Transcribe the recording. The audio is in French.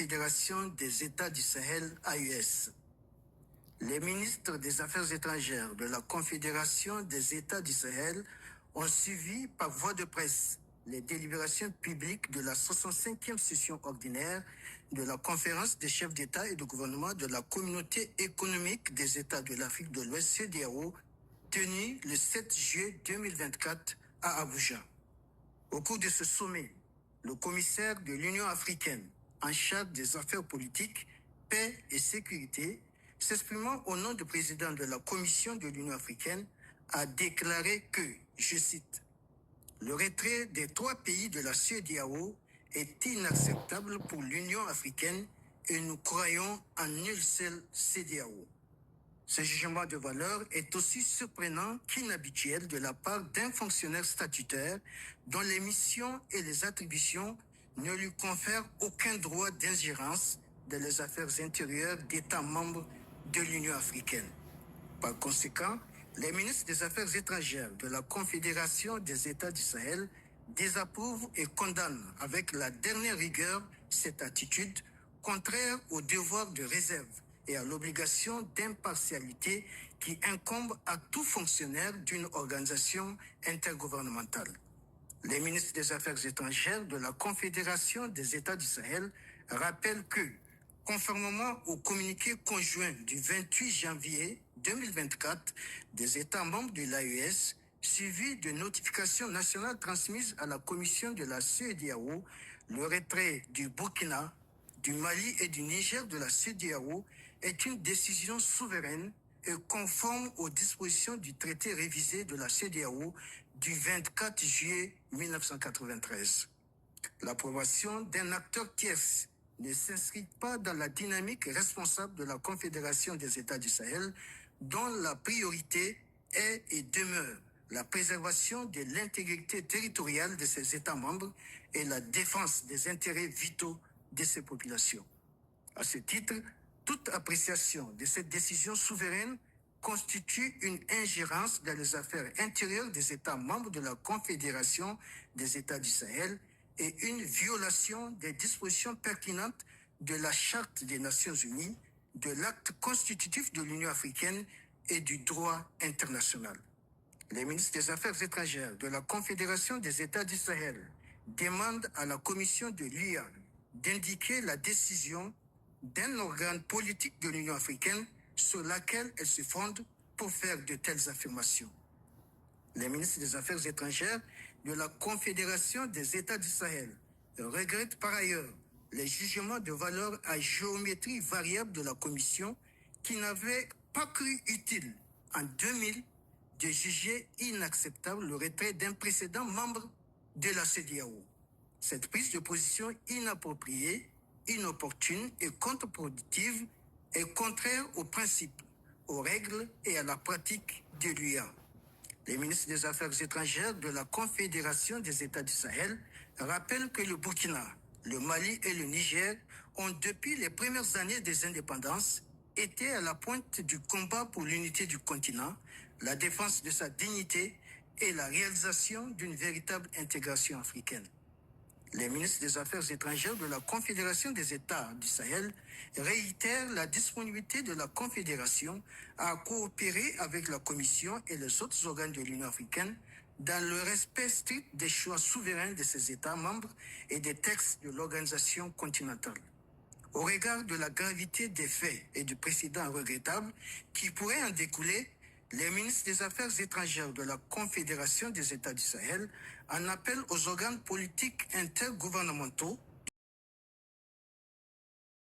Confédération des États du Sahel, AES. Les ministres des Affaires étrangères de la Confédération des États du Sahel ont suivi par voie de presse les délibérations publiques de la 65e session ordinaire de la conférence des chefs d'État et de gouvernement de la Communauté économique des États de l'Afrique de l'Ouest, CEDEAO, tenue le 7 juillet 2024 à Abuja. Au cours de ce sommet, le commissaire de l'Union africaine en charge des affaires politiques, paix et sécurité, s'exprimant au nom du président de la Commission de l'Union africaine, a déclaré que, je cite, « Le retrait des 3 pays de la CEDEAO est inacceptable pour l'Union africaine et nous croyons en une seule CEDEAO. » Ce jugement de valeur est aussi surprenant qu'inhabituel de la part d'un fonctionnaire statutaire dont les missions et les attributions ne lui confèrent aucun droit d'ingérence dans les affaires intérieures d'États membres de l'Union africaine. Par conséquent, les ministres des Affaires étrangères de la Confédération des États du Sahel désapprouvent et condamnent avec la dernière rigueur cette attitude contraire au devoir de réserve et à l'obligation d'impartialité qui incombe à tout fonctionnaire d'une organisation intergouvernementale. Les ministres des Affaires étrangères de la Confédération des États du Sahel rappellent que, conformément au communiqué conjoint du 28 janvier 2024 des États membres de l'AES, suivi de notifications nationales transmises à la commission de la CEDEAO, le retrait du Burkina, du Mali et du Niger de la CEDEAO est une décision souveraine et conforme aux dispositions du traité révisé de la CEDEAO du 24 juillet 1993. L'approbation d'un acteur tierce ne s'inscrit pas dans la dynamique responsable de la Confédération des États du Sahel, dont la priorité est et demeure la préservation de l'intégrité territoriale de ses États membres et la défense des intérêts vitaux de ces populations. À ce titre, toute appréciation de cette décision souveraine constitue une ingérence dans les affaires intérieures des États membres de la Confédération des États du Sahel et une violation des dispositions pertinentes de la Charte des Nations Unies, de l'acte constitutif de l'Union africaine et du droit international. Les ministres des Affaires étrangères de la Confédération des États du Sahel demandent à la Commission de l'UA d'indiquer la décision d'un organe politique de l'Union africaine sur laquelle elle se fonde pour faire de telles affirmations. Les ministres des Affaires étrangères de la Confédération des États du Sahel regrettent par ailleurs les jugements de valeur à géométrie variable de la Commission qui n'avait pas cru utile en 2000 de juger inacceptable le retrait d'un précédent membre de la CEDEAO. Cette prise de position inappropriée, inopportune et contre-productive est contraire aux principes, aux règles et à la pratique de l'UA. Les ministres des Affaires étrangères de la Confédération des États du Sahel rappellent que le Burkina, le Mali et le Niger ont, depuis les premières années des indépendances, été à la pointe du combat pour l'unité du continent, la défense de sa dignité et la réalisation d'une véritable intégration africaine. Les ministres des Affaires étrangères de la Confédération des États du Sahel réitèrent la disponibilité de la Confédération à coopérer avec la Commission et les autres organes de l'Union africaine dans le respect strict des choix souverains de ses États membres et des textes de l'organisation continentale. Au regard de la gravité des faits et du précédent regrettable qui pourrait en découler, les ministres des Affaires étrangères de la Confédération des États du Sahel en appellent aux organes politiques intergouvernementaux